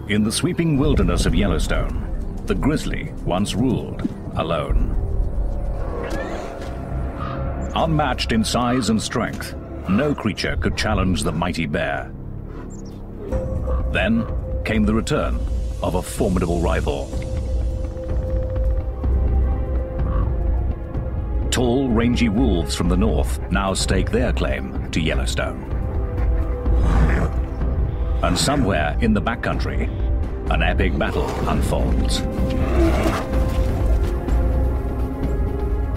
In the sweeping wilderness of Yellowstone, the grizzly once ruled alone. Unmatched in size and strength, no creature could challenge the mighty bear. Then came the return of a formidable rival. Tall, rangy wolves from the north now stake their claim to Yellowstone. And somewhere in the backcountry, an epic battle unfolds.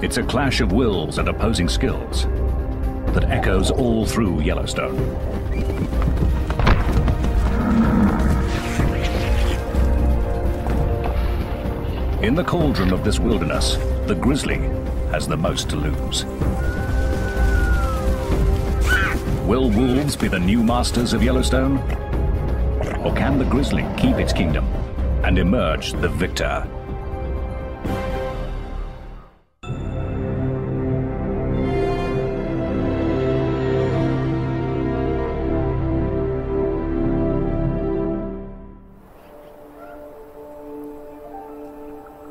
It's a clash of wills and opposing skills that echoes all through Yellowstone. In the cauldron of this wilderness, the grizzly has the most to lose. Will wolves be the new masters of Yellowstone? Or can the grizzly keep its kingdom and emerge the victor?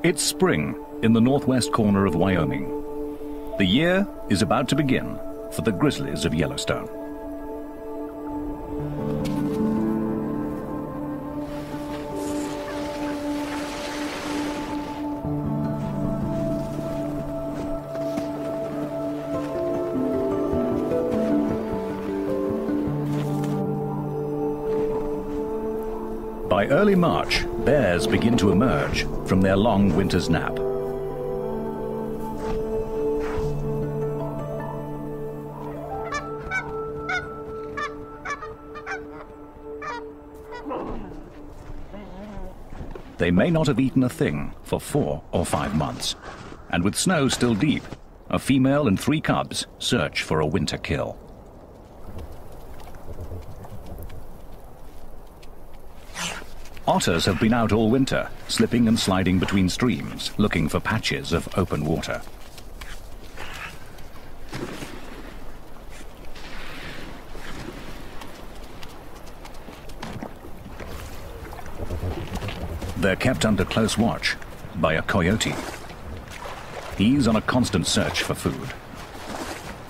It's spring in the northwest corner of Wyoming. The year is about to begin for the grizzlies of Yellowstone. By early March, bears begin to emerge from their long winter's nap. They may not have eaten a thing for 4 or 5 months, and with snow still deep, a female and 3 cubs search for a winter kill. Otters have been out all winter, slipping and sliding between streams, looking for patches of open water. They're kept under close watch by a coyote. He's on a constant search for food.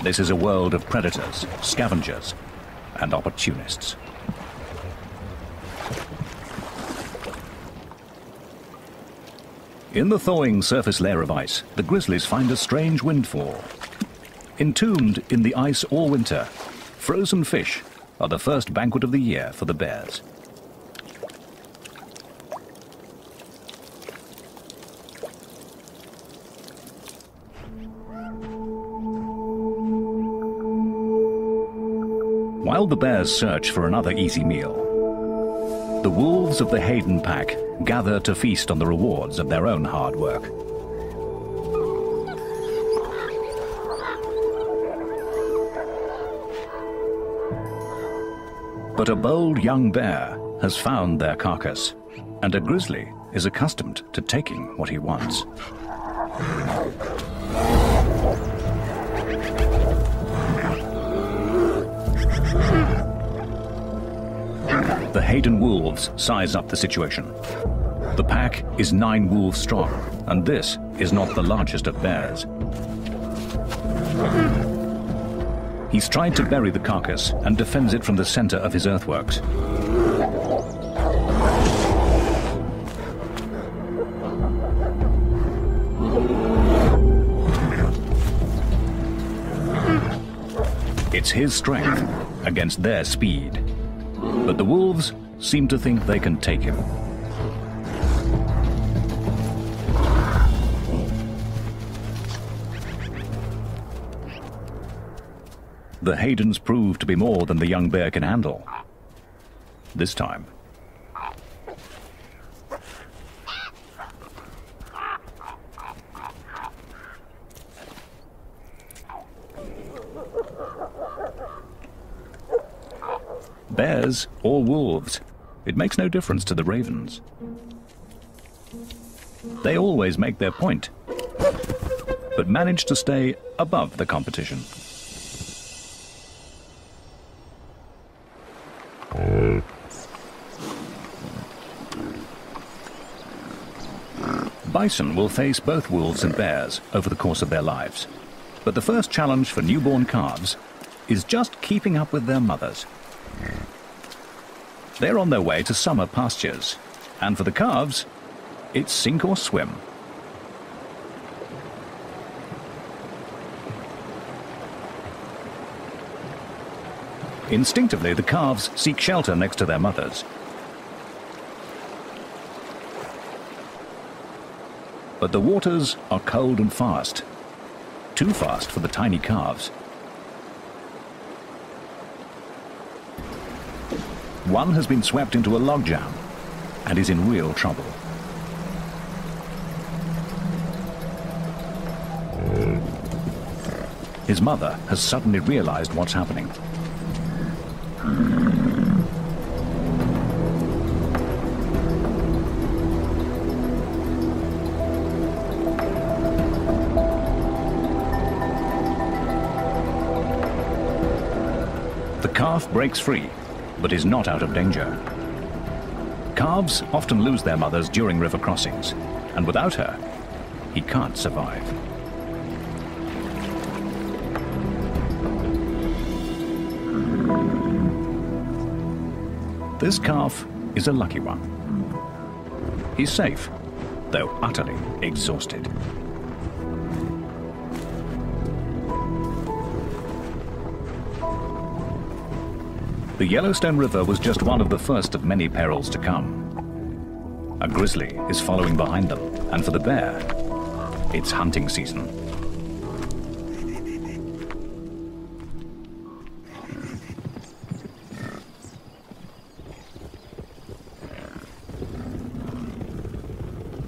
This is a world of predators, scavengers, and opportunists. In the thawing surface layer of ice, the grizzlies find a strange windfall. Entombed in the ice all winter, frozen fish are the first banquet of the year for the bears. While the bears search for another easy meal, the wolves of the Hayden pack gather to feast on the rewards of their own hard work. But a bold young bear has found their carcass, and a grizzly is accustomed to taking what he wants. The Hayden wolves size up the situation. The pack is 9 wolves strong, and this is not the largest of bears. He's tried to bury the carcass and defends it from the center of his earthworks. It's his strength against their speed. But the wolves seem to think they can take him. The Haydens prove to be more than the young bear can handle. This time. Bears or wolves, it makes no difference to the ravens. They always make their point, but manage to stay above the competition. Bison will face both wolves and bears over the course of their lives, but the first challenge for newborn calves is just keeping up with their mothers. They're on their way to summer pastures, and for the calves, it's sink or swim. Instinctively, the calves seek shelter next to their mothers. But the waters are cold and fast, too fast for the tiny calves. One has been swept into a logjam and is in real trouble. His mother has suddenly realized what's happening. The calf breaks free, but is not out of danger. Calves often lose their mothers during river crossings, and without her, he can't survive. This calf is a lucky one. He's safe, though utterly exhausted. The Yellowstone River was just one of the first of many perils to come. A grizzly is following behind them, and for the bear, it's hunting season.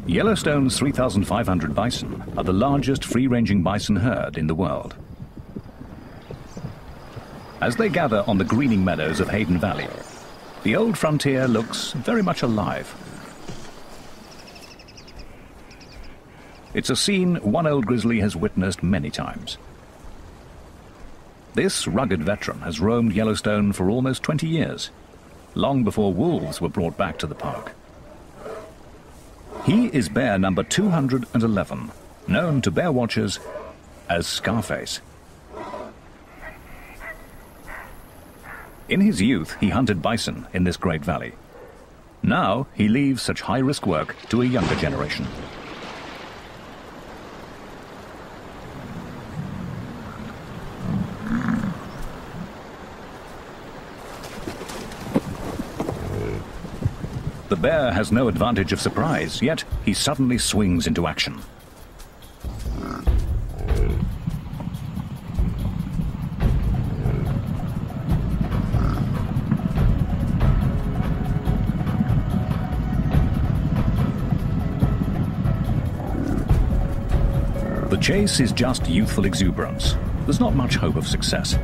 Yellowstone's 3,500 bison are the largest free-ranging bison herd in the world. As they gather on the greening meadows of Hayden Valley, the old frontier looks very much alive. It's a scene one old grizzly has witnessed many times. This rugged veteran has roamed Yellowstone for almost 20 years, long before wolves were brought back to the park. He is bear number 211, known to bear watchers as Scarface. In his youth, he hunted bison in this great valley. Now, he leaves such high-risk work to a younger generation. The bear has no advantage of surprise, yet he suddenly swings into action. The chase is just youthful exuberance. There's not much hope of success.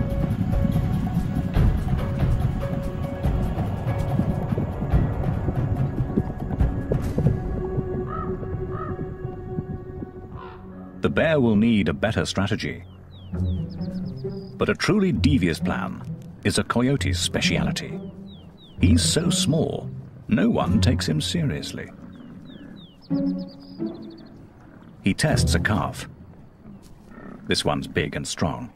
The bear will need a better strategy. But a truly devious plan is a coyote's speciality. He's so small, no one takes him seriously. He tests a calf. This one's big and strong.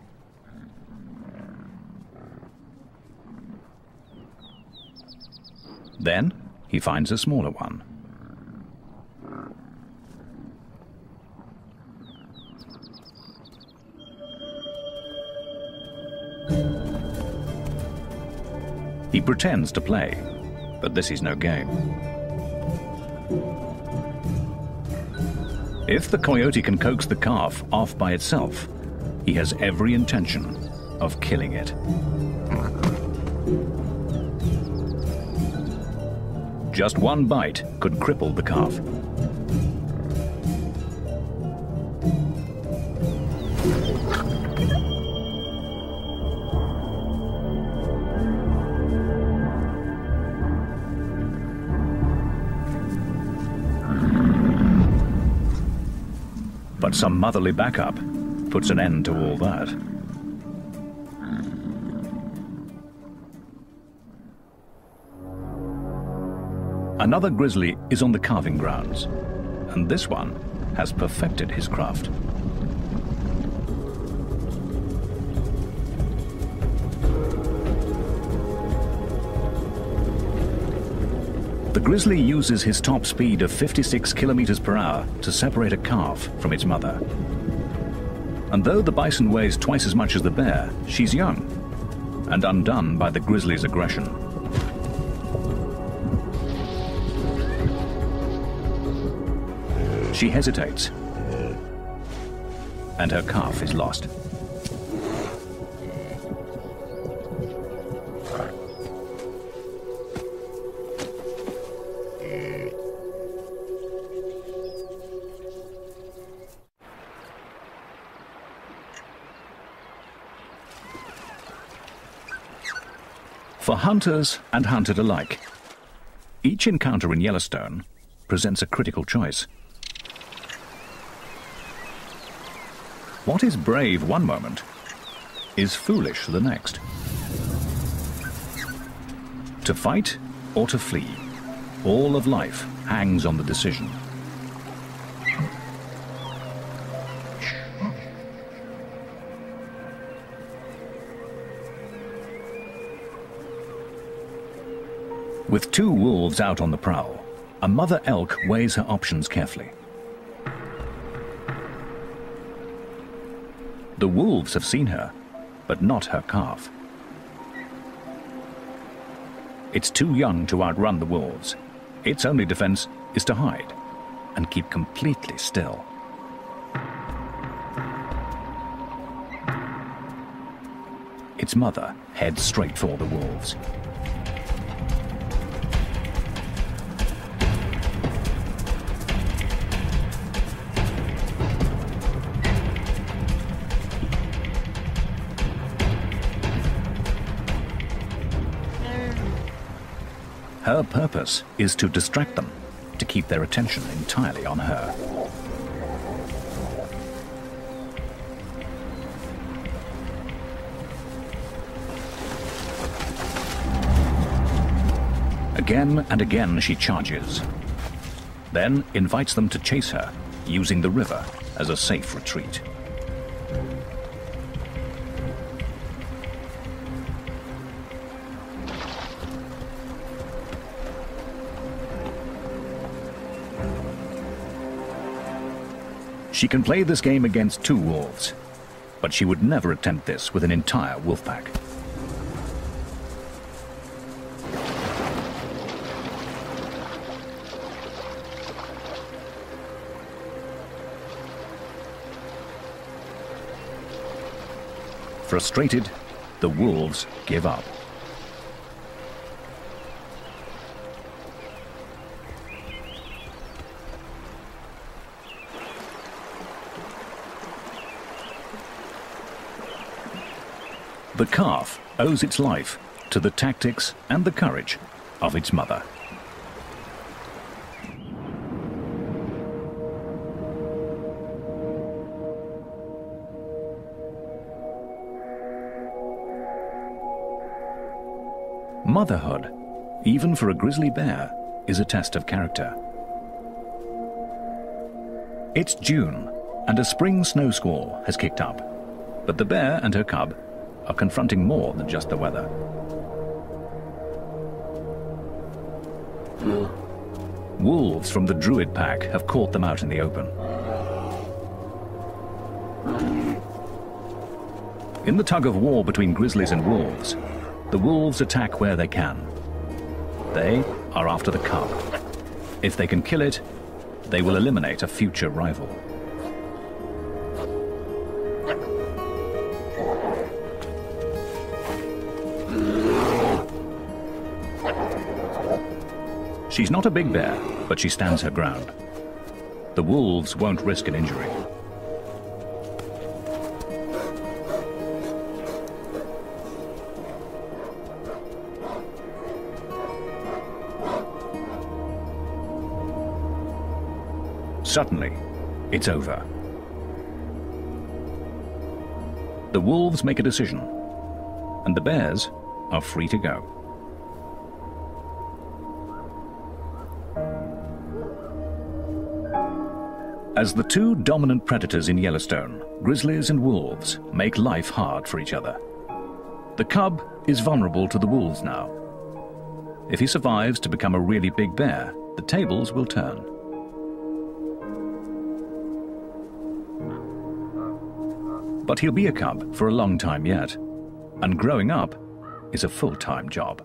Then he finds a smaller one. He pretends to play, but this is no game. If the coyote can coax the calf off by itself, he has every intention of killing it. Just one bite could cripple the calf. But some motherly backup puts an end to all that. Another grizzly is on the calving grounds, and this one has perfected his craft. The grizzly uses his top speed of 56 kilometers per hour to separate a calf from its mother. And though the bison weighs twice as much as the bear, she's young and undone by the grizzly's aggression. She hesitates, and her calf is lost. For hunters and hunted alike, each encounter in Yellowstone presents a critical choice. What is brave one moment is foolish the next. To fight or to flee, all of life hangs on the decision. With two wolves out on the prowl, a mother elk weighs her options carefully. The wolves have seen her, but not her calf. It's too young to outrun the wolves. Its only defense is to hide and keep completely still. Its mother heads straight for the wolves. Her purpose is to distract them, to keep their attention entirely on her. Again and again she charges, then invites them to chase her, using the river as a safe retreat. She can play this game against two wolves, but she would never attempt this with an entire wolf pack. Frustrated, the wolves give up. The calf owes its life to the tactics and the courage of its mother. Motherhood, even for a grizzly bear, is a test of character. It's June, and a spring snow squall has kicked up, but the bear and her cub are confronting more than just the weather. Wolves from the Druid pack have caught them out in the open. In the tug of war between grizzlies and wolves, The wolves attack where they can. They are after the cub. If they can kill it, they will eliminate a future rival. She's not a big bear, but she stands her ground. The wolves won't risk an injury. Suddenly, it's over. The wolves make a decision, and the bears are free to go. As the two dominant predators in Yellowstone, grizzlies and wolves, make life hard for each other. The cub is vulnerable to the wolves now. If he survives to become a really big bear, the tables will turn. But he'll be a cub for a long time yet, and growing up is a full-time job.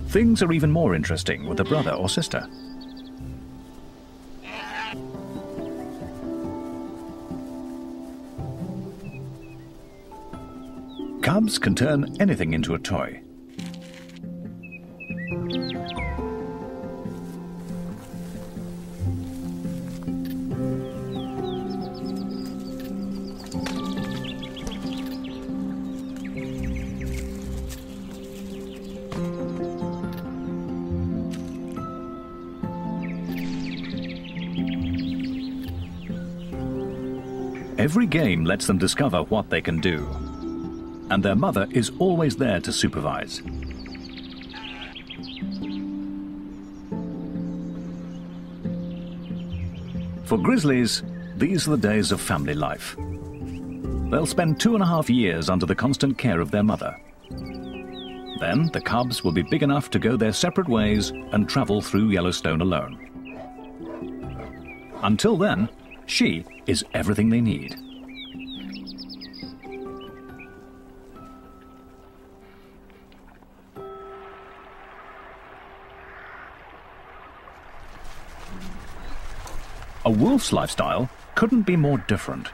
Things are even more interesting with a brother or sister. Cubs can turn anything into a toy. Every game lets them discover what they can do, and their mother is always there to supervise. For grizzlies, these are the days of family life. They'll spend 2.5 years under the constant care of their mother. Then the cubs will be big enough to go their separate ways and travel through Yellowstone alone. Until then, she is everything they need. A wolf's lifestyle couldn't be more different.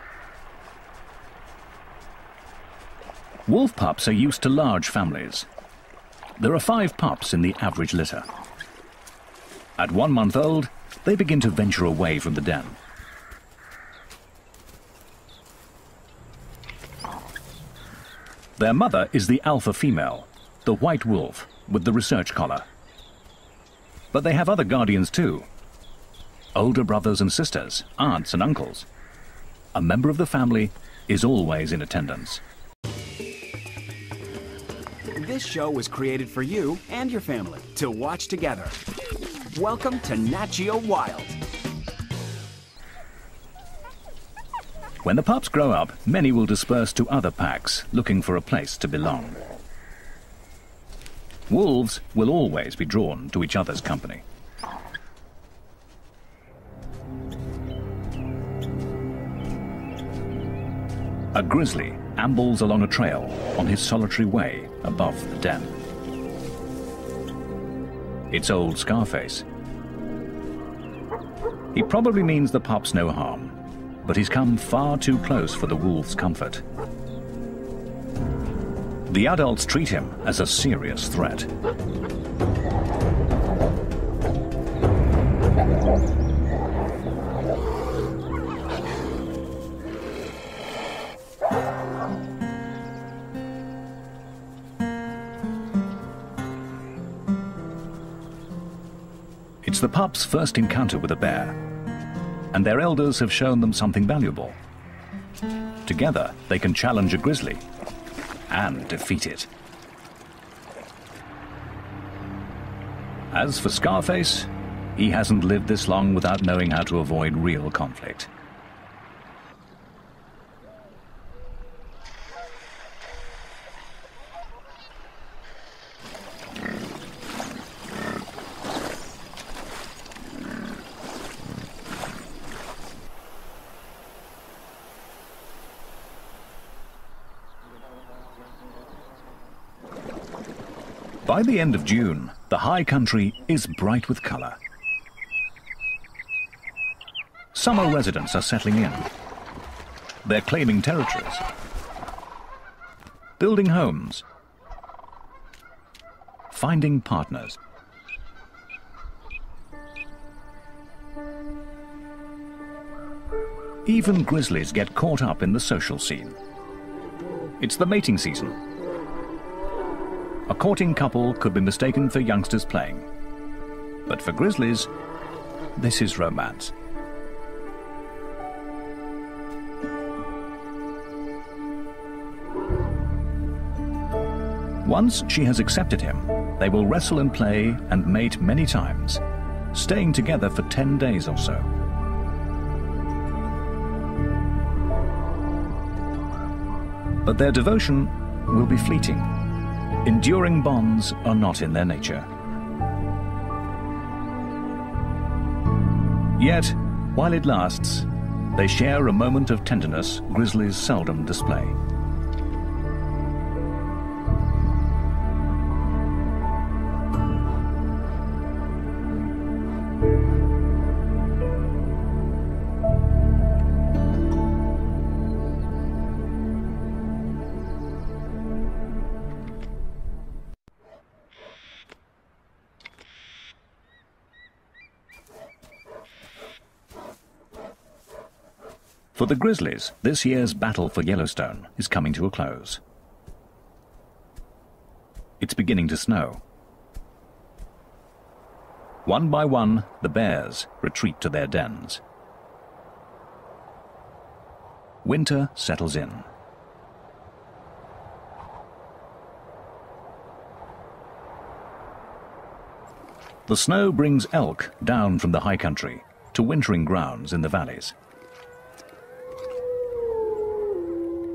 Wolf pups are used to large families. There are 5 pups in the average litter. At 1 month old, they begin to venture away from the den. Their mother is the alpha female, the white wolf with the research collar. But they have other guardians too. Older brothers and sisters, aunts and uncles. A member of the family is always in attendance. This show was created for you and your family to watch together. Welcome to Nat Geo Wild. When the pups grow up, many will disperse to other packs, looking for a place to belong. Wolves will always be drawn to each other's company. A grizzly ambles along a trail on his solitary way above the den. It's old Scarface. He probably means the pups no harm, but he's come far too close for the wolves' comfort. The adults treat him as a serious threat. It's the pups' first encounter with a bear, and their elders have shown them something valuable. Together, they can challenge a grizzly and defeat it. As for Scarface, he hasn't lived this long without knowing how to avoid real conflict. By the end of June, the high country is bright with colour. Summer residents are settling in. They're claiming territories, building homes, finding partners. Even grizzlies get caught up in the social scene. It's the mating season. A courting couple could be mistaken for youngsters playing. But for grizzlies, this is romance. Once she has accepted him, they will wrestle and play and mate many times, staying together for 10 days or so. But their devotion will be fleeting. Enduring bonds are not in their nature. Yet, while it lasts, they share a moment of tenderness grizzlies seldom display. For the grizzlies, this year's battle for Yellowstone is coming to a close. It's beginning to snow. One by one, the bears retreat to their dens. Winter settles in. The snow brings elk down from the high country to wintering grounds in the valleys.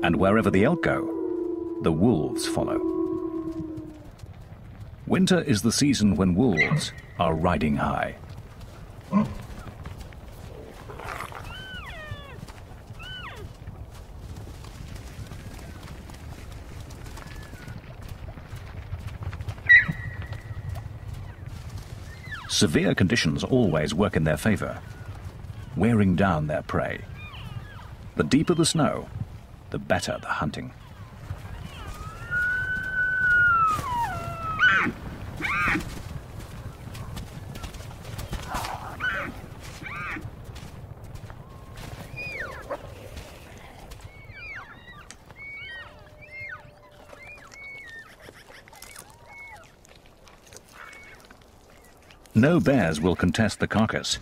And wherever the elk go, the wolves follow. Winter is the season when wolves are riding high. Severe conditions always work in their favor, wearing down their prey. The deeper the snow, the better the hunting. No bears will contest the carcass,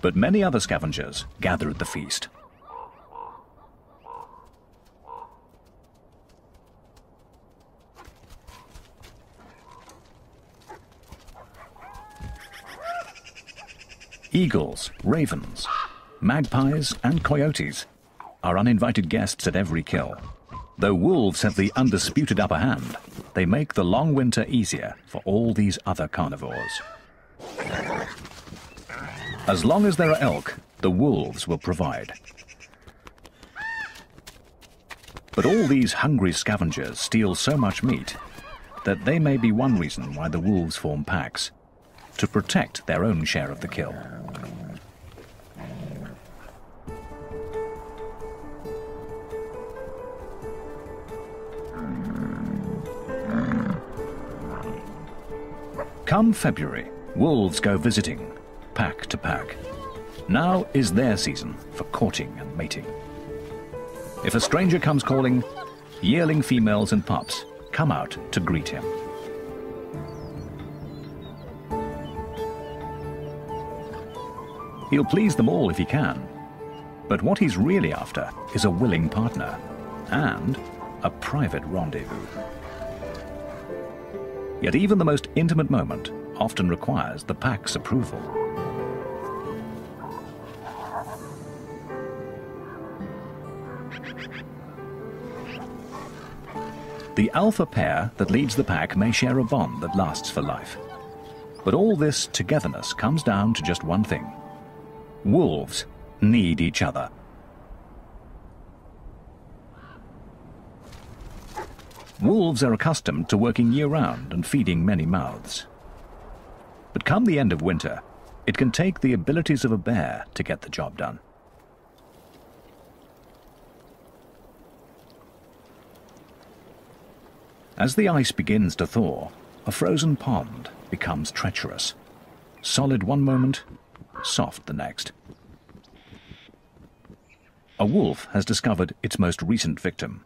but many other scavengers gather at the feast. Eagles, ravens, magpies and coyotes are uninvited guests at every kill. Though wolves have the undisputed upper hand, they make the long winter easier for all these other carnivores. As long as there are elk, the wolves will provide. But all these hungry scavengers steal so much meat that they may be one reason why the wolves form packs, to protect their own share of the kill. Come February, wolves go visiting, pack to pack. Now is their season for courting and mating. If a stranger comes calling, yearling females and pups come out to greet him. He'll please them all if he can, but what he's really after is a willing partner and a private rendezvous. Yet even the most intimate moment often requires the pack's approval. The alpha pair that leads the pack may share a bond that lasts for life. But all this togetherness comes down to just one thing. Wolves need each other. Wolves are accustomed to working year-round and feeding many mouths. But come the end of winter, it can take the abilities of a bear to get the job done. As the ice begins to thaw, a frozen pond becomes treacherous. Solid one moment, soft the next. A wolf has discovered its most recent victim.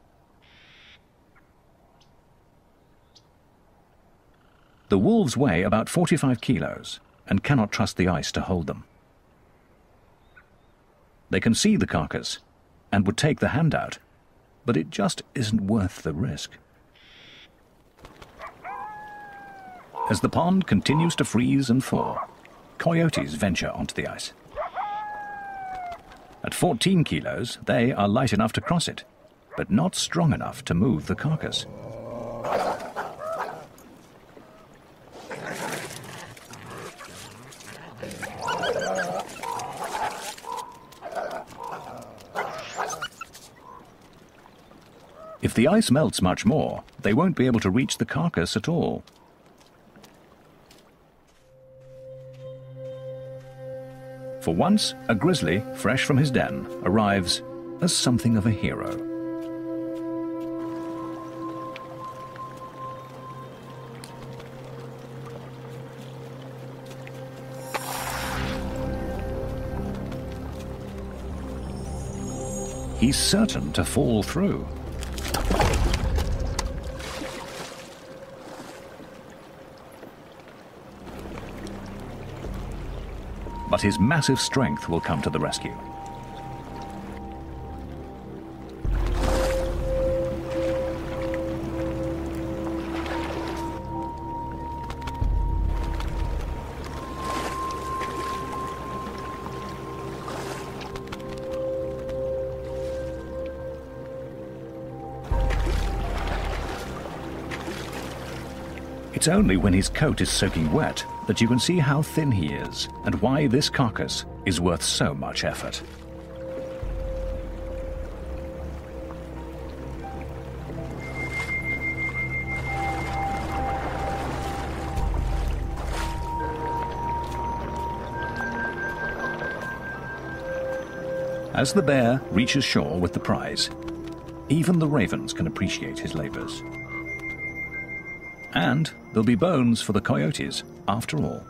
The wolves weigh about 45 kilos and cannot trust the ice to hold them. They can see the carcass and would take the hand out, but it just isn't worth the risk. As the pond continues to freeze and thaw, coyotes venture onto the ice. At 14 kilos, they are light enough to cross it, but not strong enough to move the carcass. If the ice melts much more, they won't be able to reach the carcass at all. For once, a grizzly, fresh from his den, arrives as something of a hero. He's certain to fall through. But his massive strength will come to the rescue. It's only when his coat is soaking wet that you can see how thin he is and why this carcass is worth so much effort. As the bear reaches shore with the prize, even the ravens can appreciate his labors. And there'll be bones for the coyotes, after all.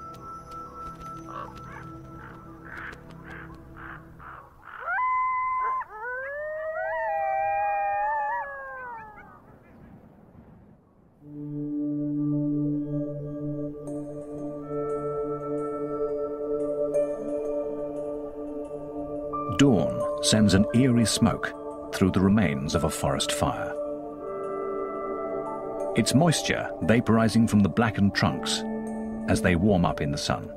Dawn sends an eerie smoke through the remains of a forest fire. It's moisture vaporizing from the blackened trunks as they warm up in the sun.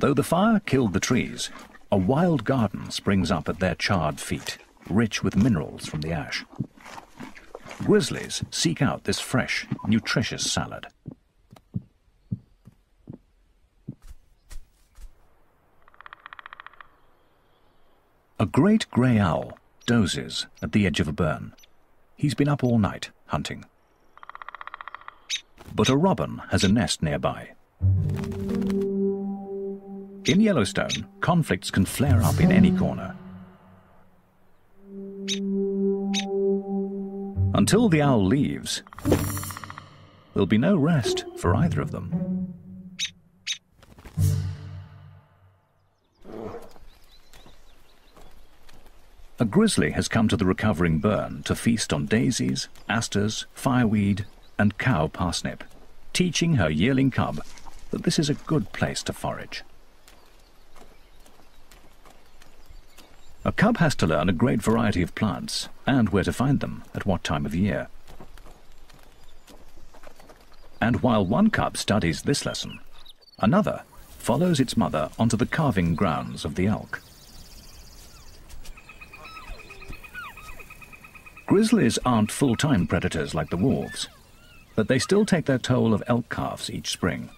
Though the fire killed the trees, a wild garden springs up at their charred feet, rich with minerals from the ash. Grizzlies seek out this fresh, nutritious salad. A great grey owl dozes at the edge of a burn. He's been up all night hunting. But a robin has a nest nearby. In Yellowstone, conflicts can flare up in any corner. Until the owl leaves, there'll be no rest for either of them. A grizzly has come to the recovering burn to feast on daisies, asters, fireweed, and cow parsnip, teaching her yearling cub that this is a good place to forage. A cub has to learn a great variety of plants and where to find them at what time of year. And while one cub studies this lesson, another follows its mother onto the calving grounds of the elk. Grizzlies aren't full-time predators like the wolves, but they still take their toll of elk calves each spring.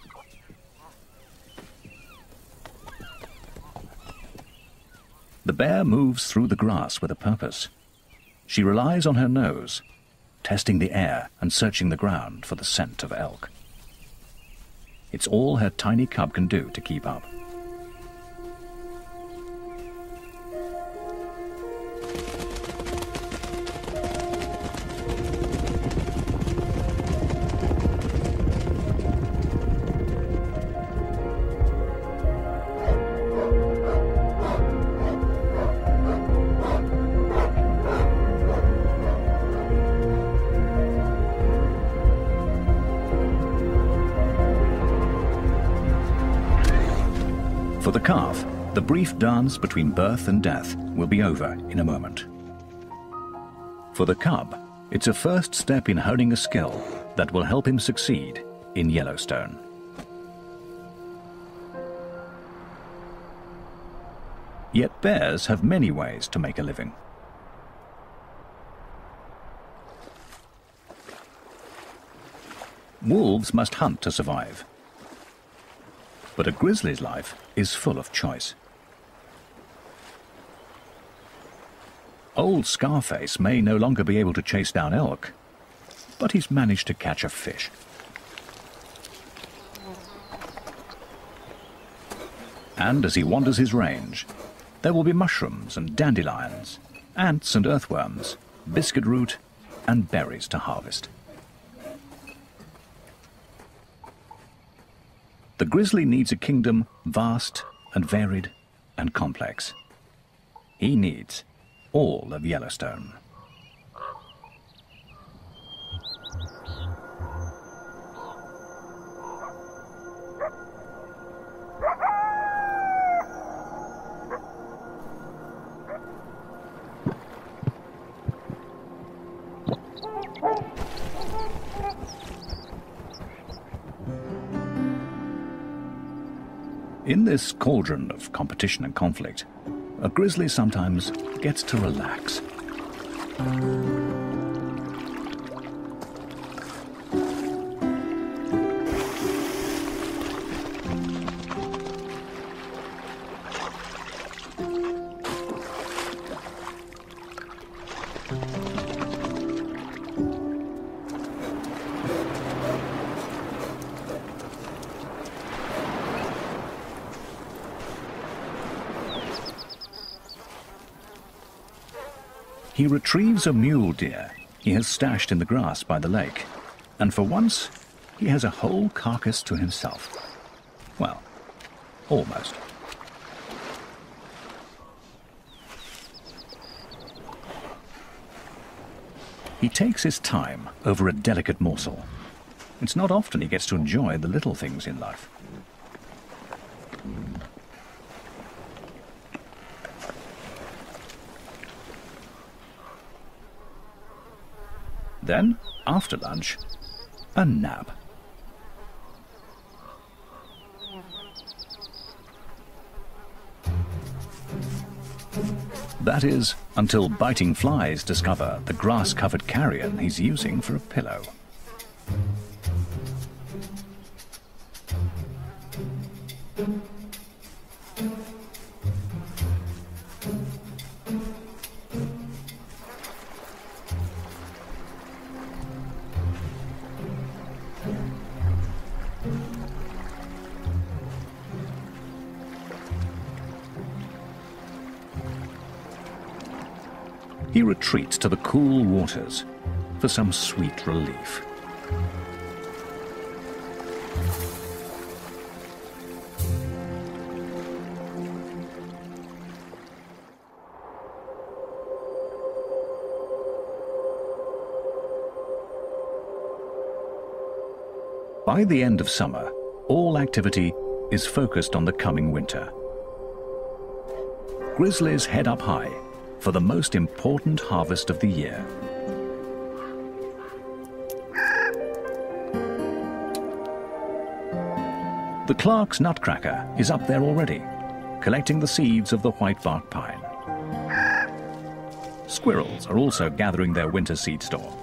The bear moves through the grass with a purpose. She relies on her nose, testing the air and searching the ground for the scent of elk. It's all her tiny cub can do to keep up. For the calf, the brief dance between birth and death will be over in a moment. For the cub, it's a first step in honing a skill that will help him succeed in Yellowstone. Yet bears have many ways to make a living. Wolves must hunt to survive. But a grizzly's life is full of choice. Old Scarface may no longer be able to chase down elk, but he's managed to catch a fish. And as he wanders his range, there will be mushrooms and dandelions, ants and earthworms, biscuit root and berries to harvest. The grizzly needs a kingdom vast and varied and complex. He needs all of Yellowstone. In this cauldron of competition and conflict, a grizzly sometimes gets to relax. He retrieves a mule deer he has stashed in the grass by the lake, and for once he has a whole carcass to himself. Well, almost. He takes his time over a delicate morsel. It's not often he gets to enjoy the little things in life. Then, after lunch, a nap. That is, until biting flies discover the grass-covered carrion he's using for a pillow. He retreats to the cool waters for some sweet relief. By the end of summer, all activity is focused on the coming winter. Grizzlies head up high for the most important harvest of the year. The Clark's nutcracker is up there already, collecting the seeds of the whitebark pine. Squirrels are also gathering their winter seed store.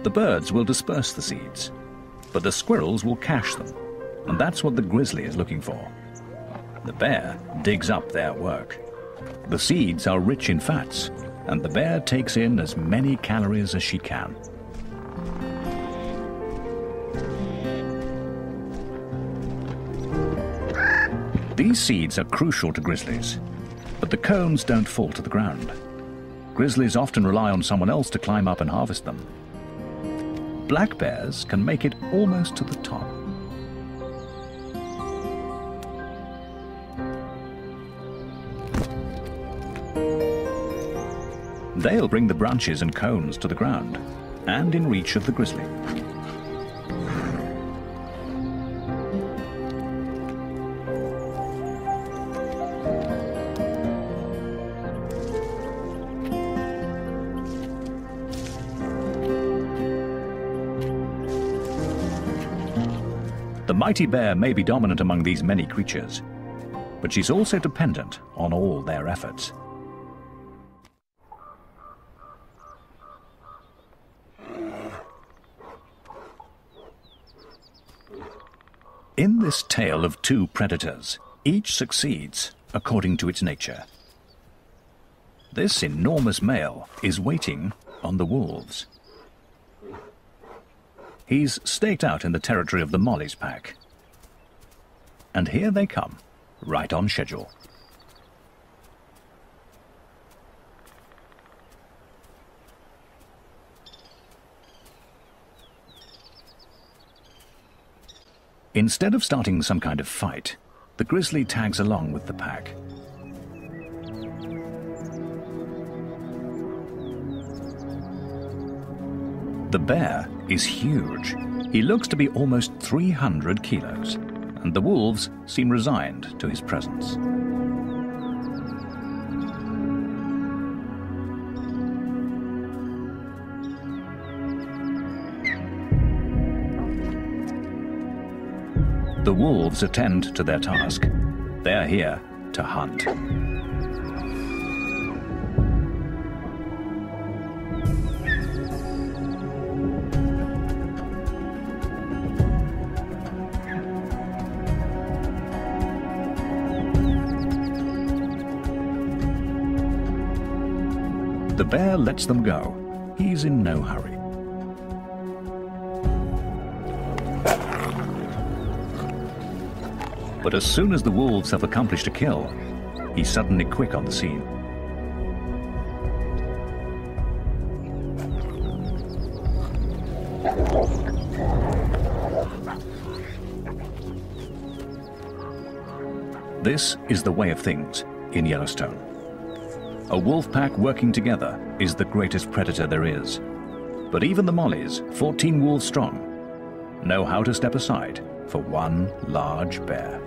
The birds will disperse the seeds, but the squirrels will cache them, and that's what the grizzly is looking for. The bear digs up their work. The seeds are rich in fats, and the bear takes in as many calories as she can. These seeds are crucial to grizzlies, but the cones don't fall to the ground. Grizzlies often rely on someone else to climb up and harvest them. Black bears can make it almost to the top. They'll bring the branches and cones to the ground and in reach of the grizzly. The mighty bear may be dominant among these many creatures, but she's also dependent on all their efforts. In this tale of two predators, each succeeds according to its nature. This enormous male is waiting on the wolves. He's staked out in the territory of the Molly's pack. And here they come, right on schedule. Instead of starting some kind of fight, the grizzly tags along with the pack. The bear is huge. He looks to be almost 300 kilos, and the wolves seem resigned to his presence. The wolves attend to their task. They're here to hunt. The bear lets them go. He's in no hurry. But as soon as the wolves have accomplished a kill, he's suddenly quick on the scene. This is the way of things in Yellowstone. A wolf pack working together is the greatest predator there is. But even the Mollies, 14 wolves strong, know how to step aside for one large bear.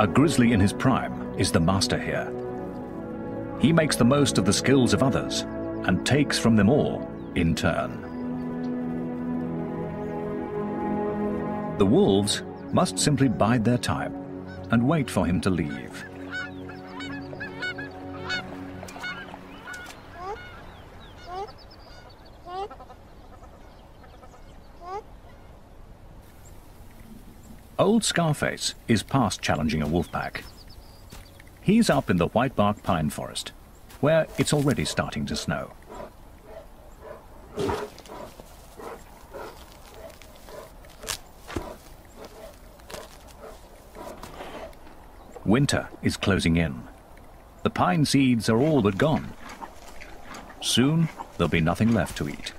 A grizzly in his prime is the master here. He makes the most of the skills of others and takes from them all in turn. The wolves must simply bide their time and wait for him to leave. Old Scarface is past challenging a wolf pack. He's up in the whitebark pine forest, where it's already starting to snow. Winter is closing in. The pine seeds are all but gone. Soon, there'll be nothing left to eat.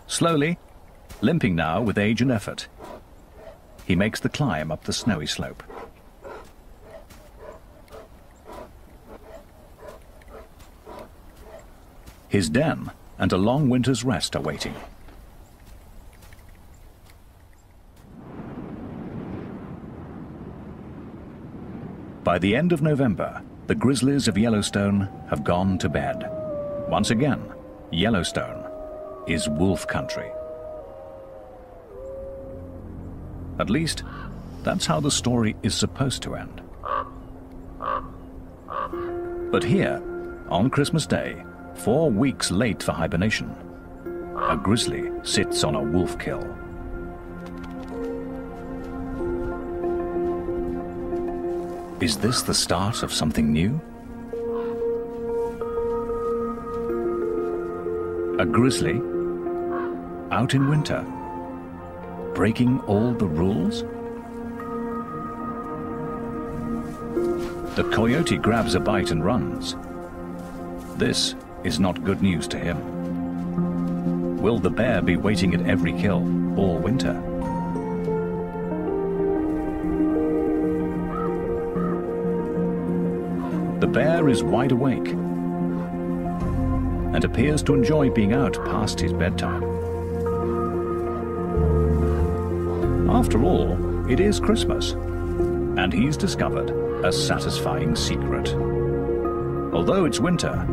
Slowly, limping now with age and effort, he makes the climb up the snowy slope. His den and a long winter's rest are waiting. By the end of November, the grizzlies of Yellowstone have gone to bed. Once again, Yellowstone is wolf country. At least, that's how the story is supposed to end. But here, on Christmas Day, 4 weeks late for hibernation, a grizzly sits on a wolf kill. Is this the start of something new? A grizzly? Out in winter? Breaking all the rules? The coyote grabs a bite and runs. This is not good news to him. Will the bear be waiting at every kill all winter? The bear is wide awake and appears to enjoy being out past his bedtime. After all, it is Christmas, and he's discovered a satisfying secret. Although it's winter,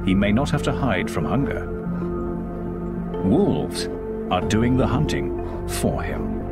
he may not have to hide from hunger. Wolves are doing the hunting for him.